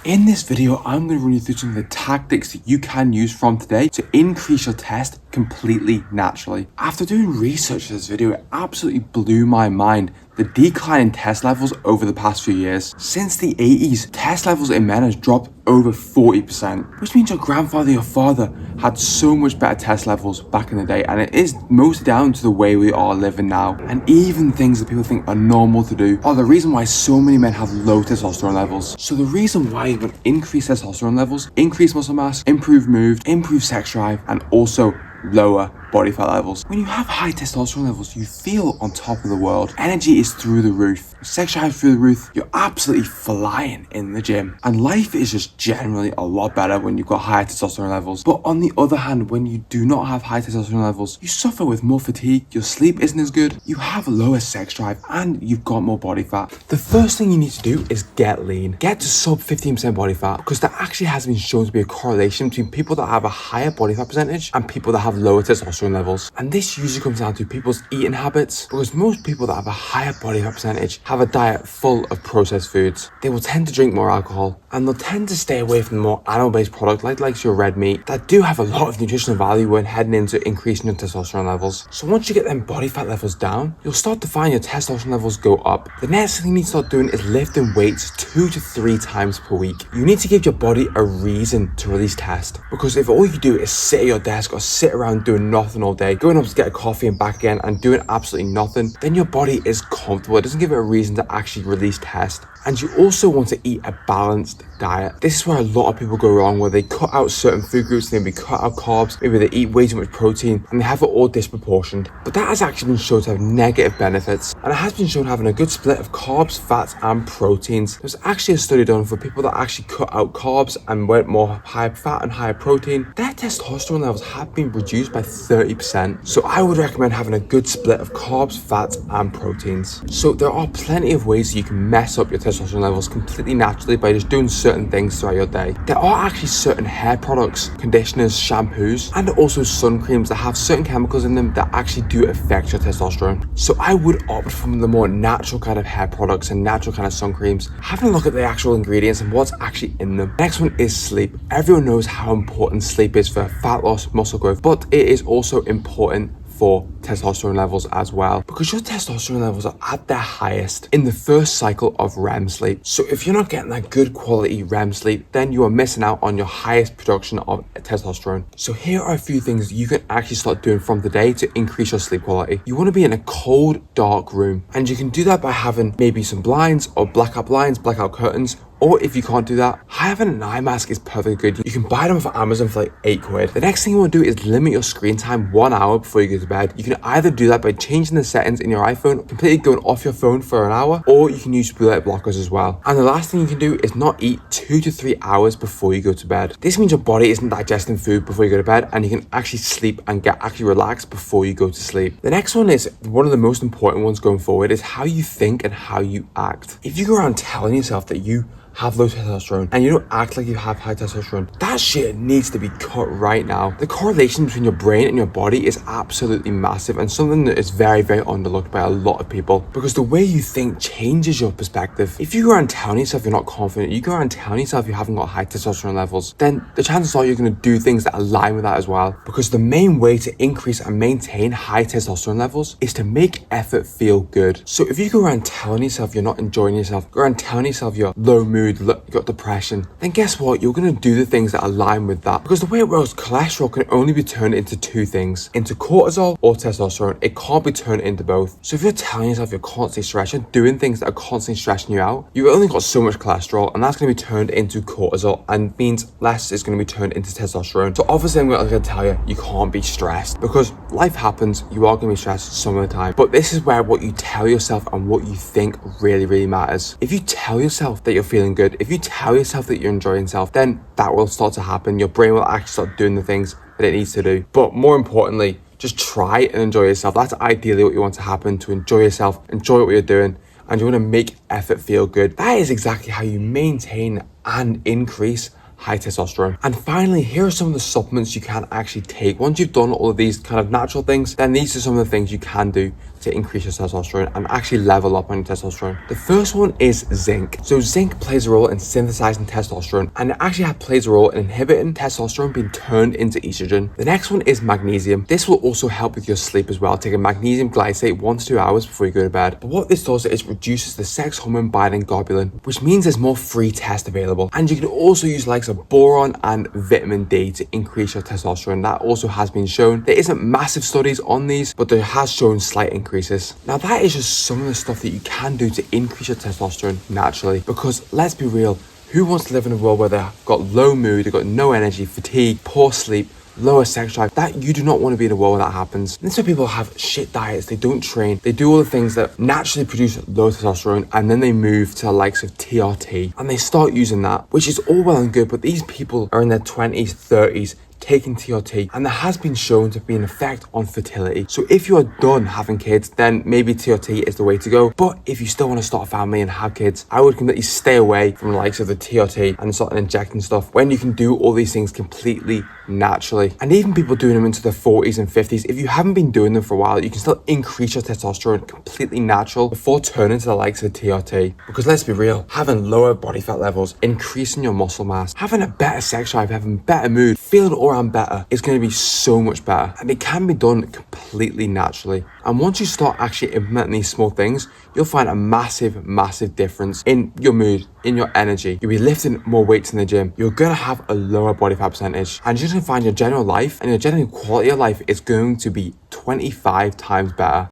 In this video, I'm going to run you through some of the tactics that you can use from today to increase your test completely naturally. After doing research for this video, it absolutely blew my mind the decline in test levels over the past few years. Since the 80s, test levels in men has dropped over 40%, which means your grandfather, your father had so much better test levels back in the day, and it is mostly down to the way we are living now. And even things that people think are normal to do are the reason why so many men have low testosterone levels. So the reason why you would increase testosterone levels, increase muscle mass, improve mood, improve sex drive, and also lower body fat levels. When you have high testosterone levels, you feel on top of the world. Energy is through the roof. Sex drive through the roof. You're absolutely flying in the gym. And life is just generally a lot better when you've got high testosterone levels. But on the other hand, when you do not have high testosterone levels, you suffer with more fatigue, your sleep isn't as good, you have lower sex drive, and you've got more body fat. The first thing you need to do is get lean. Get to sub 15% body fat, because there actually has been shown to be a correlation between people that have a higher body fat percentage and people that have lower testosterone levels. And this usually comes down to people's eating habits, because most people that have a higher body fat percentage have a diet full of processed foods. They will tend to drink more alcohol, and they'll tend to stay away from the more animal-based products like your red meat that do have a lot of nutritional value when heading into increasing your testosterone levels. So once you get them body fat levels down, you'll start to find your testosterone levels go up. The next thing you need to start doing is lifting weights 2 to 3 times per week. You need to give your body a reason to release test, because if all you do is sit at your desk or sit around doing nothing all day, going up to get a coffee and back again and doing absolutely nothing, then your body is comfortable. It doesn't give it a reason to actually release test. And you also want to eat a balanced diet. This is where a lot of people go wrong, where they cut out certain food groups, maybe cut out carbs, maybe they eat way too much protein, and they have it all disproportioned. But that has actually been shown to have negative benefits, and it has been shown having a good split of carbs, fats, and proteins. There's actually a study done for people that actually cut out carbs and went more higher fat and higher protein. Their testosterone levels have been reduced by 30%. So I would recommend having a good split of carbs, fats, and proteins. So there are plenty of ways you can mess up your testosterone levels completely naturally by just doing certain things throughout your day. There are actually certain hair products, conditioners, shampoos, and also sun creams that have certain chemicals in them that actually do affect your testosterone. So I would opt for the more natural kind of hair products and natural kind of sun creams, having a look at the actual ingredients and what's actually in them. Next one is sleep. Everyone knows how important sleep is for fat loss, muscle growth, but it is also important for testosterone levels as well, because your testosterone levels are at their highest in the first cycle of REM sleep. So if you're not getting that good quality REM sleep, then you are missing out on your highest production of testosterone. So here are a few things you can actually start doing from today to increase your sleep quality. You want to be in a cold, dark room, and you can do that by having maybe some blinds or blackout blinds, blackout curtains. Or if you can't do that, having an eye mask is perfectly good. You can buy them off Amazon for like £8. The next thing you want to do is limit your screen time 1 hour before you go to bed. You can either do that by changing the settings in your iPhone, completely going off your phone for an hour, or you can use blue light blockers as well. And the last thing you can do is not eat 2 to 3 hours before you go to bed. This means your body isn't digesting food before you go to bed, and you can actually sleep and get actually relaxed before you go to sleep. The next one is one of the most important ones going forward, is how you think and how you act. If you go around telling yourself that you have low testosterone and you don't act like you have high testosterone, that shit needs to be cut right now. The correlation between your brain and your body is absolutely massive, and something that is very, very underlooked by a lot of people, because the way you think changes your perspective. If you go around telling yourself you're not confident, you go around telling yourself you haven't got high testosterone levels, then the chances are you're going to do things that align with that as well, because the main way to increase and maintain high testosterone levels is to make effort feel good. So if you go around telling yourself you're not enjoying yourself, go around telling yourself you're low mood, you got depression, then guess what? You're going to do the things that align with that, because the way it works, cholesterol can only be turned into two things, into cortisol or testosterone. It can't be turned into both. So if you're telling yourself you're constantly stressed, you're doing things that are constantly stressing you out, you've only got so much cholesterol, and that's going to be turned into cortisol, and means less is going to be turned into testosterone. So obviously I'm going to tell you, you can't be stressed, because life happens. You are going to be stressed some of the time, but this is where what you tell yourself and what you think really, really matters. If you tell yourself that you're feeling good, if you tell yourself that you're enjoying yourself, then that will start to happen. Your brain will actually start doing the things that it needs to do. But more importantly, just try and enjoy yourself. That's ideally what you want to happen, to enjoy yourself, enjoy what you're doing, and you want to make effort feel good. That is exactly how you maintain and increase high testosterone. And finally, here are some of the supplements you can actually take. Once you've done all of these kind of natural things, then these are some of the things you can do to increase your testosterone and actually level up on your testosterone. The first one is zinc. So zinc plays a role in synthesizing testosterone, and it actually plays a role in inhibiting testosterone being turned into estrogen. The next one is magnesium. This will also help with your sleep as well, taking magnesium glycinate 1 to 2 hours before you go to bed. But what this does is reduces the sex hormone binding globulin, which means there's more free test available. And you can also use likes of boron and vitamin D to increase your testosterone. That also has been shown. There isn't massive studies on these, but there has shown slight increases. Now that is just some of the stuff that you can do to increase your testosterone naturally, because let's be real, who wants to live in a world where they've got low mood, they've got no energy, fatigue, poor sleep, lower sex drive? That you do not want to be in a world where that happens. And this is why people have shit diets, they don't train, they do all the things that naturally produce low testosterone, and then they move to the likes of TRT and they start using that, which is all well and good, but these people are in their 20s, 30s, taking TRT, and there has been shown to be an effect on fertility. So if you are done having kids, then maybe TRT is the way to go. But if you still want to start a family and have kids, I would completely stay away from the likes of the TRT and start injecting stuff when you can do all these things completely naturally. And even people doing them into their 40s and 50s, if you haven't been doing them for a while, you can still increase your testosterone completely natural before turning to the likes of TRT. Because let's be real, having lower body fat levels, increasing your muscle mass, having a better sex drive, having better mood, feeling all around better is going to be so much better, and it can be done completely naturally. And once you start actually implementing these small things, you'll find a massive difference in your mood, in your energy. You'll be lifting more weights in the gym, you're going to have a lower body fat percentage, and you're just going to find your general life and your general quality of life is going to be 25 times better.